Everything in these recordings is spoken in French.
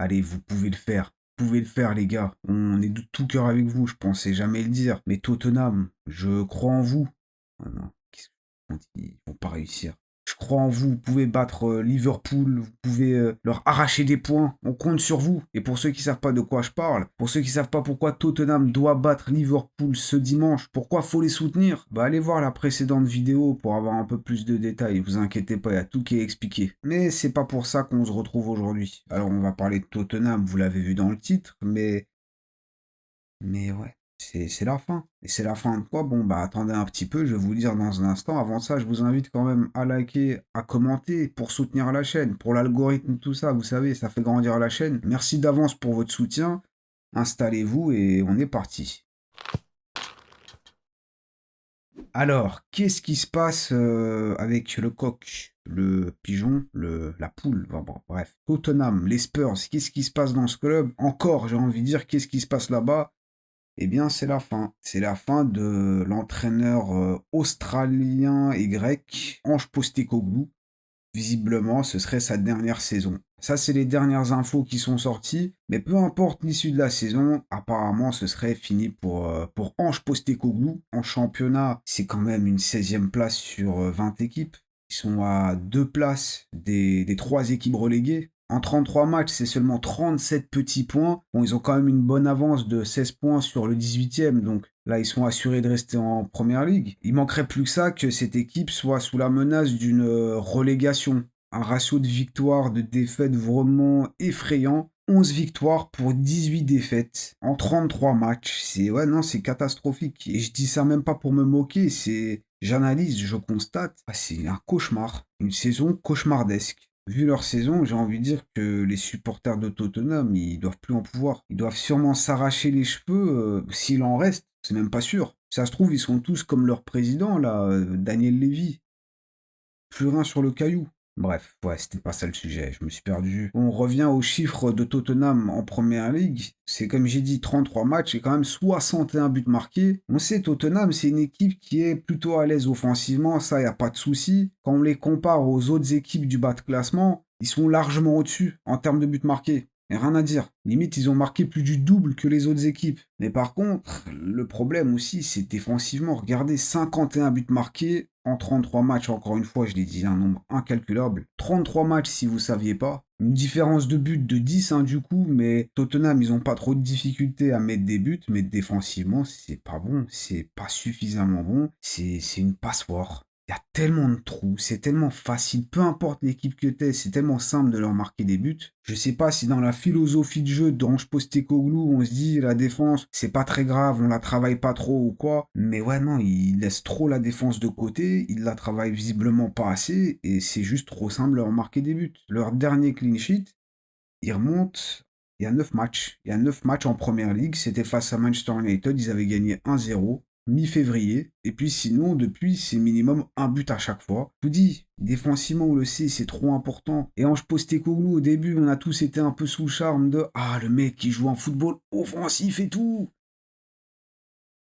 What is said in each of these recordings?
Allez, vous pouvez le faire. Vous pouvez le faire, les gars. On est de tout cœur avec vous, je pensais jamais le dire. Mais Tottenham, je crois en vous. Ah non, qu'est-ce qu'ils vont pas réussir. Je crois en vous, vous pouvez battre Liverpool, vous pouvez leur arracher des points, on compte sur vous. Et pour ceux qui savent pas de quoi je parle, pour ceux qui savent pas pourquoi Tottenham doit battre Liverpool ce dimanche, pourquoi faut les soutenir, bah allez voir la précédente vidéo pour avoir un peu plus de détails, vous inquiétez pas, il y a tout qui est expliqué. Mais c'est pas pour ça qu'on se retrouve aujourd'hui. Alors on va parler de Tottenham, vous l'avez vu dans le titre, mais ouais, c'est la fin. Et c'est la fin de quoi? Bon, bah attendez un petit peu, je vais vous le dire dans un instant. Avant ça, je vous invite quand même à liker, à commenter pour soutenir la chaîne, pour l'algorithme, tout ça, vous savez, ça fait grandir la chaîne. Merci d'avance pour votre soutien. Installez-vous et on est parti. Alors, qu'est-ce qui se passe avec le coq, le pigeon, la poule, bon, bref. Tottenham, les Spurs, qu'est-ce qui se passe dans ce club? Encore, j'ai envie de dire, qu'est-ce qui se passe là-bas? Eh bien, c'est la fin. C'est la fin de l'entraîneur australien et grec, Ange Postecoglou. Visiblement, ce serait sa dernière saison. Ça, c'est les dernières infos qui sont sorties. Mais peu importe l'issue de la saison, apparemment, ce serait fini pour Ange Postecoglou. En championnat, c'est quand même une 16e place sur 20 équipes. Ils sont à 2 places des 3 équipes reléguées. En 33 matchs, c'est seulement 37 petits points. Bon, ils ont quand même une bonne avance de 16 points sur le 18e, donc là, ils sont assurés de rester en première ligue. Il manquerait plus que ça que cette équipe soit sous la menace d'une relégation. Un ratio de victoires, de défaites vraiment effrayant. 11 victoires pour 18 défaites en 33 matchs. Ouais, non, c'est catastrophique. Et je dis ça même pas pour me moquer, j'analyse, je constate, c'est un cauchemar. Une saison cauchemardesque. Vu leur saison, j'ai envie de dire que les supporters de Tottenham, ils doivent plus en pouvoir. Ils doivent sûrement s'arracher les cheveux, s'il en reste, c'est même pas sûr. Si ça se trouve, ils sont tous comme leur président, là, Daniel Levy. Plus rien sur le caillou. Bref, ouais, c'était pas ça le sujet, je me suis perdu. On revient aux chiffres de Tottenham en première ligue. C'est comme j'ai dit, 33 matchs et quand même 61 buts marqués. On sait, Tottenham, c'est une équipe qui est plutôt à l'aise offensivement, ça, y a pas de souci. Quand on les compare aux autres équipes du bas de classement, ils sont largement au-dessus en termes de buts marqués. Et rien à dire. Limite, ils ont marqué plus du double que les autres équipes. Mais par contre, le problème aussi, c'est défensivement. Regardez, 51 buts marqués en 33 matchs. Encore une fois, je l'ai dit, un nombre incalculable. 33 matchs si vous saviez pas. Une différence de but de 10 hein, du coup, mais Tottenham, ils ont pas trop de difficultés à mettre des buts, mais défensivement, c'est pas bon, c'est pas suffisamment bon, c'est une passoire. Il y a tellement de trous, c'est tellement facile, peu importe l'équipe que t'es, c'est tellement simple de leur marquer des buts. Je sais pas si dans la philosophie de jeu d'Ange Postecoglou, on se dit la défense, c'est pas très grave, on la travaille pas trop ou quoi. Mais ouais, non, il laisse trop la défense de côté, il la travaille visiblement pas assez, et c'est juste trop simple de leur marquer des buts. Leur dernier clean sheet, il remonte il y a 9 matchs. Il y a 9 matchs en première ligue, c'était face à Manchester United, ils avaient gagné 1-0 mi-février. Et puis sinon, depuis, c'est minimum un but à chaque fois. Je vous dis, défensivement, on le sait, c'est trop important. Et Ange Postecoglou, au début, on a tous été un peu sous le charme de «Ah, le mec qui joue en football offensif et tout!»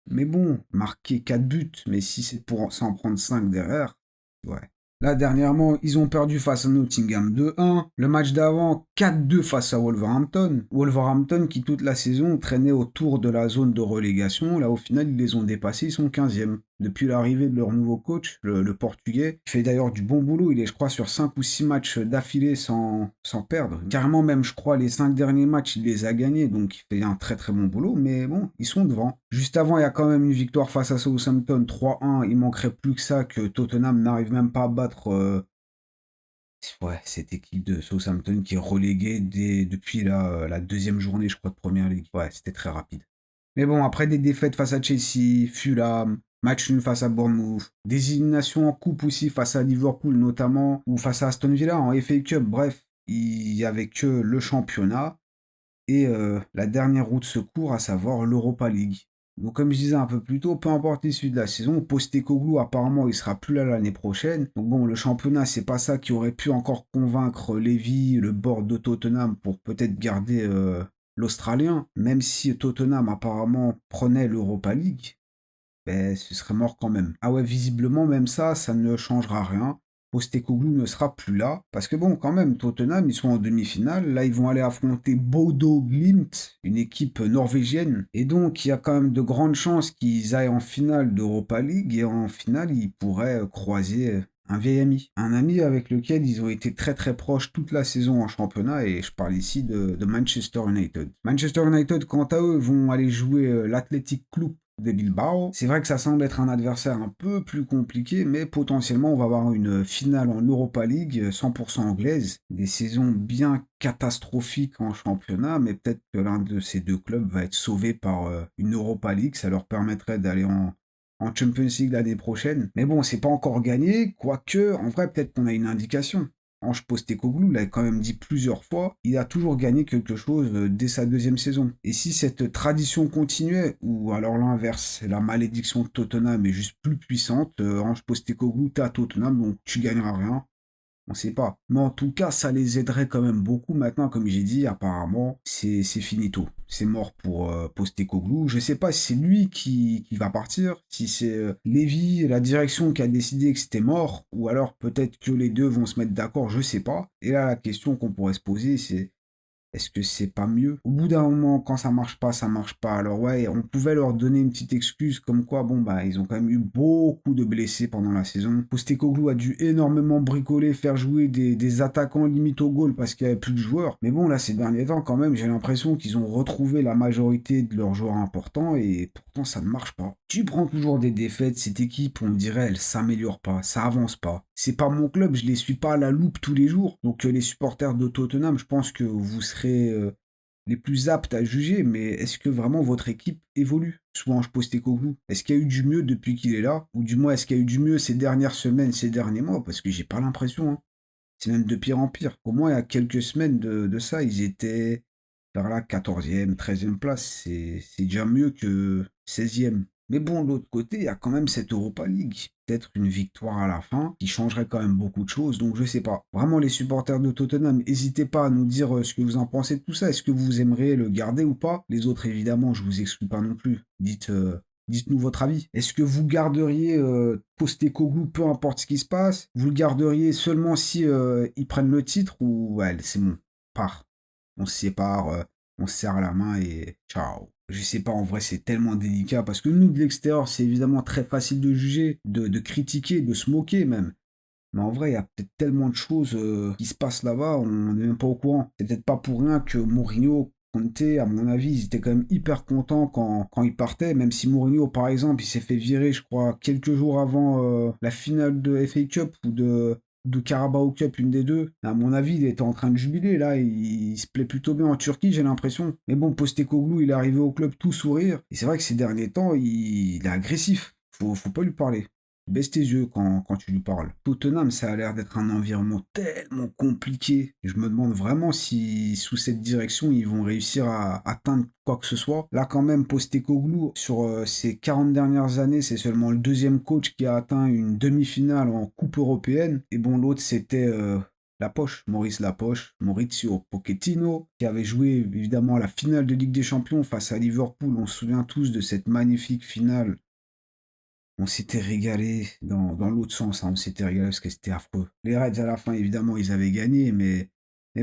Mais bon, marquer 4 buts, mais si c'est pour s'en prendre 5 derrière, ouais. Là, dernièrement, ils ont perdu face à Nottingham 2-1. Le match d'avant, 4-2 face à Wolverhampton. Wolverhampton qui, toute la saison, traînait autour de la zone de relégation. Là, au final, ils les ont dépassés. Ils sont 15e. Depuis l'arrivée de leur nouveau coach, le Portugais, qui fait d'ailleurs du bon boulot. Il est, je crois, sur 5 ou 6 matchs d'affilée sans perdre. Carrément, même, je crois, les 5 derniers matchs, il les a gagnés. Donc, il fait un très très bon boulot. Mais bon, ils sont devant. Juste avant, il y a quand même une victoire face à Southampton 3-1. Il manquerait plus que ça que Tottenham n'arrive même pas à battre ouais, cette équipe de Southampton qui est reléguée depuis la deuxième journée, je crois, de Première Ligue. Ouais, c'était très rapide. Mais bon, après des défaites face à Chelsea, Fulham, match nul face à Bournemouth, des éliminations en coupe aussi face à Liverpool notamment, ou face à Aston Villa en FA Cup, bref, il y avait que le championnat et la dernière roue de secours, à savoir l'Europa League. Donc comme je disais un peu plus tôt, peu importe l'issue de la saison, Postecoglou apparemment il sera plus là l'année prochaine. Donc bon, le championnat c'est pas ça qui aurait pu encore convaincre Levy, le board de Tottenham pour peut-être garder l'Australien. Même si Tottenham apparemment prenait l'Europa League, ben ce serait mort quand même. Ah ouais, visiblement même ça ne changera rien. Postecoglou ne sera plus là. Parce que bon, quand même, Tottenham, ils sont en demi-finale. Là, ils vont aller affronter Bodo Glimt, une équipe norvégienne. Et donc, il y a quand même de grandes chances qu'ils aillent en finale d'Europa League. Et en finale, ils pourraient croiser un vieil ami. Un ami avec lequel ils ont été très très proches toute la saison en championnat. Et je parle ici de Manchester United. Manchester United, quant à eux, vont aller jouer l'Athletic Club de Bilbao. C'est vrai que ça semble être un adversaire un peu plus compliqué, mais potentiellement on va avoir une finale en Europa League 100% anglaise. Des saisons bien catastrophiques en championnat, mais peut-être que l'un de ces deux clubs va être sauvé par une Europa League. Ça leur permettrait d'aller en Champions League l'année prochaine. Mais bon, c'est pas encore gagné, quoique, en vrai, peut-être qu'on a une indication. Ange Postecoglou l'a quand même dit plusieurs fois, il a toujours gagné quelque chose dès sa deuxième saison. Et si cette tradition continuait, ou alors l'inverse, la malédiction de Tottenham est juste plus puissante, Ange Postecoglou, t'es à Tottenham, donc tu gagneras rien. On sait pas. Mais en tout cas, ça les aiderait quand même beaucoup. Maintenant, comme j'ai dit, apparemment, c'est finito. C'est mort pour Postecoglou. Je sais pas si c'est lui qui va partir, si c'est Lévy, la direction qui a décidé que c'était mort, ou alors peut-être que les deux vont se mettre d'accord, je sais pas. Et là, la question qu'on pourrait se poser, c'est est-ce que c'est pas mieux? Au bout d'un moment, quand ça marche pas, ça marche pas. Alors ouais, on pouvait leur donner une petite excuse comme quoi, bon bah, ils ont quand même eu beaucoup de blessés pendant la saison. Postecoglou a dû énormément bricoler, faire jouer des attaquants limite au goal parce qu'il y avait plus de joueurs. Mais bon, là, ces derniers temps, quand même, j'ai l'impression qu'ils ont retrouvé la majorité de leurs joueurs importants et pourtant, ça ne marche pas. Tu prends toujours des défaites, cette équipe, on dirait, elle s'améliore pas, ça avance pas. C'est pas mon club, je les suis pas à la loupe tous les jours. Donc les supporters de Tottenham, je pense que vous serez les plus aptes à juger, mais est-ce que vraiment votre équipe évolue sous Ange Postecoglou? Est-ce qu'il y a eu du mieux depuis qu'il est là? Ou du moins, est-ce qu'il y a eu du mieux ces dernières semaines, ces derniers mois? Parce que j'ai pas l'impression, hein. C'est même de pire en pire. Au moins, il y a quelques semaines de ça, ils étaient vers la 14e, 13e place. C'est déjà mieux que 16e. Mais bon, de l'autre côté, il y a quand même cette Europa League. Peut-être une victoire à la fin qui changerait quand même beaucoup de choses. Donc je sais pas. Vraiment, les supporters de Tottenham, n'hésitez pas à nous dire ce que vous en pensez de tout ça. Est-ce que vous aimeriez le garder ou pas? Les autres, évidemment, je vous exclue pas non plus. Dites-nous votre avis. Est-ce que vous garderiez Postecoglou, peu importe ce qui se passe? Vous le garderiez seulement si ils prennent le titre ou ouais, c'est bon, part. On se sépare, on se serre la main et ciao. Je sais pas, en vrai, c'est tellement délicat parce que nous, de l'extérieur, c'est évidemment très facile de juger, de critiquer, de se moquer même. Mais en vrai, il y a peut-être tellement de choses qui se passent là-bas, on n'est même pas au courant. C'est peut-être pas pour rien que Mourinho, Conte, à mon avis, ils étaient quand même hyper contents quand ils partaient, même si Mourinho, par exemple, il s'est fait virer, je crois, quelques jours avant la finale de FA Cup ou de Carabao Cup, une des deux. À mon avis, il était en train de jubiler, là, il se plaît plutôt bien en Turquie, j'ai l'impression. Mais bon, Postecoglou, il est arrivé au club tout sourire, et c'est vrai que ces derniers temps, il est agressif. Faut pas lui parler. Baisse tes yeux quand tu lui parles. Tottenham, ça a l'air d'être un environnement tellement compliqué. Je me demande vraiment si sous cette direction, ils vont réussir à atteindre quoi que ce soit. Là, quand même, Postecoglou, sur ces 40 dernières années, c'est seulement le deuxième coach qui a atteint une demi-finale en Coupe européenne. Et bon, l'autre, c'était Maurice Lapoche, Maurizio Pochettino, qui avait joué évidemment la finale de Ligue des Champions face à Liverpool. On se souvient tous de cette magnifique finale. On s'était régalé dans l'autre sens, hein. On s'était régalé parce que c'était affreux. Les Reds, à la fin, évidemment, ils avaient gagné, mais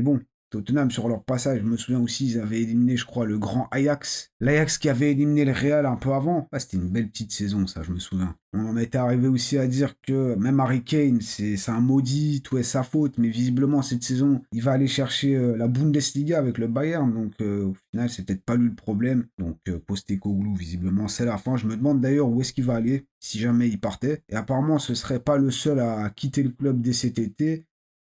bon, Tottenham, sur leur passage, je me souviens aussi, ils avaient éliminé, je crois, le grand Ajax. L'Ajax qui avait éliminé le Real un peu avant. Ah, c'était une belle petite saison, ça, je me souviens. On en était arrivé aussi à dire que même Harry Kane, c'est un maudit, tout est sa faute, mais visiblement, cette saison, il va aller chercher la Bundesliga avec le Bayern, donc au final, c'est peut-être pas lui le problème. Donc, Postecoglou, visiblement, c'est la fin. Je me demande d'ailleurs où est-ce qu'il va aller, si jamais il partait. Et apparemment, ce serait pas le seul à quitter le club dès cet été.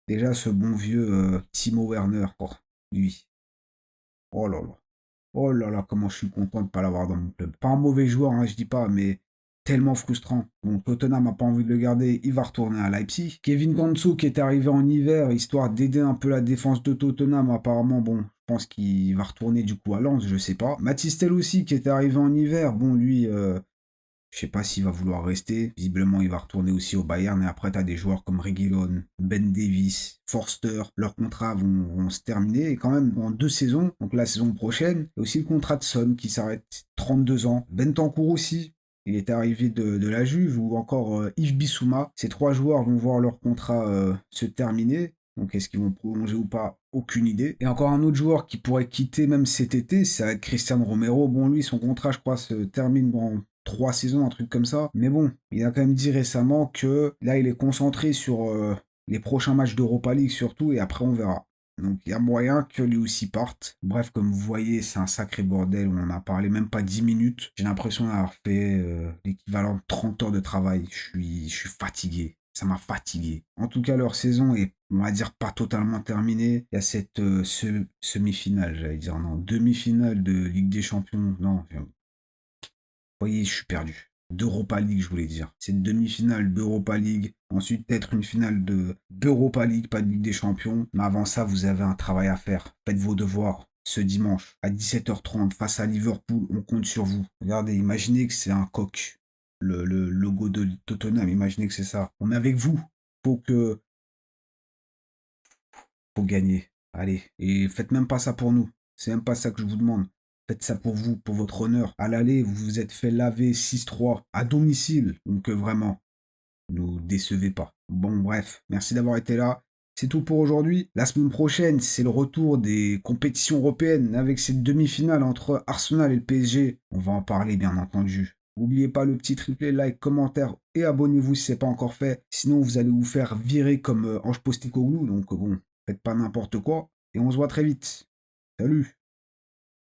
Déjà, ce bon vieux Timo Werner, oh, lui. Oh là là. Oh là là, comment je suis content de ne pas l'avoir dans mon club. Pas un mauvais joueur, hein, je dis pas, mais tellement frustrant. Bon, Tottenham n'a pas envie de le garder, il va retourner à Leipzig. Kevin Ganso qui est arrivé en hiver, histoire d'aider un peu la défense de Tottenham, apparemment, bon, je pense qu'il va retourner du coup à Lens, je sais pas. Mathys Tel aussi qui est arrivé en hiver, bon, lui, je sais pas s'il va vouloir rester. Visiblement, il va retourner aussi au Bayern. Et après, tu as des joueurs comme Reguilon, Ben Davis, Forster. Leurs contrats vont se terminer. Et quand même, dans 2 saisons, donc la saison prochaine, il y a aussi le contrat de Son qui s'arrête. 32 ans. Bentancur aussi. il est arrivé de la Juve, ou encore Yves Bissouma. Ces 3 joueurs vont voir leur contrat se terminer. Donc est-ce qu'ils vont prolonger ou pas? Aucune idée. Et encore un autre joueur qui pourrait quitter même cet été, ça va être Cristiano Romero. Bon, lui, son contrat, je crois, se termine dans 3 saisons, un truc comme ça. Mais bon, il a quand même dit récemment que là, il est concentré sur les prochains matchs d'Europa League surtout, et après on verra. Donc il y a moyen que lui aussi parte. Bref, comme vous voyez, c'est un sacré bordel. On en a parlé même pas 10 minutes. J'ai l'impression d'avoir fait l'équivalent de 30 heures de travail. Je suis fatigué. Ça m'a fatigué. En tout cas, leur saison est, on va dire, pas totalement terminée. Il y a cette semi-finale, j'allais dire, non, demi-finale de Ligue des Champions. Non, vous voyez, je suis perdu. D'Europa League, je voulais dire. C'est une demi-finale d'Europa League. Ensuite, peut-être une finale d'Europa League, pas de Ligue des Champions. Mais avant ça, vous avez un travail à faire. Faites vos devoirs. Ce dimanche, à 17h30, face à Liverpool, on compte sur vous. Regardez, imaginez que c'est un coq. Le logo de Tottenham, imaginez que c'est ça. On est avec vous. Faut que... Faut gagner. Allez. Et faites même pas ça pour nous. C'est même pas ça que je vous demande. Faites ça pour vous, pour votre honneur. À l'aller, vous vous êtes fait laver 6-3 à domicile. Donc vraiment, nous décevez pas. Bon, bref, merci d'avoir été là. C'est tout pour aujourd'hui. La semaine prochaine, c'est le retour des compétitions européennes avec cette demi-finale entre Arsenal et le PSG. On va en parler, bien entendu. N'oubliez pas le petit triplé, like, commentaire et abonnez-vous si ce n'est pas encore fait. Sinon, vous allez vous faire virer comme Ange Postecoglou. Donc bon, faites pas n'importe quoi. Et on se voit très vite. Salut!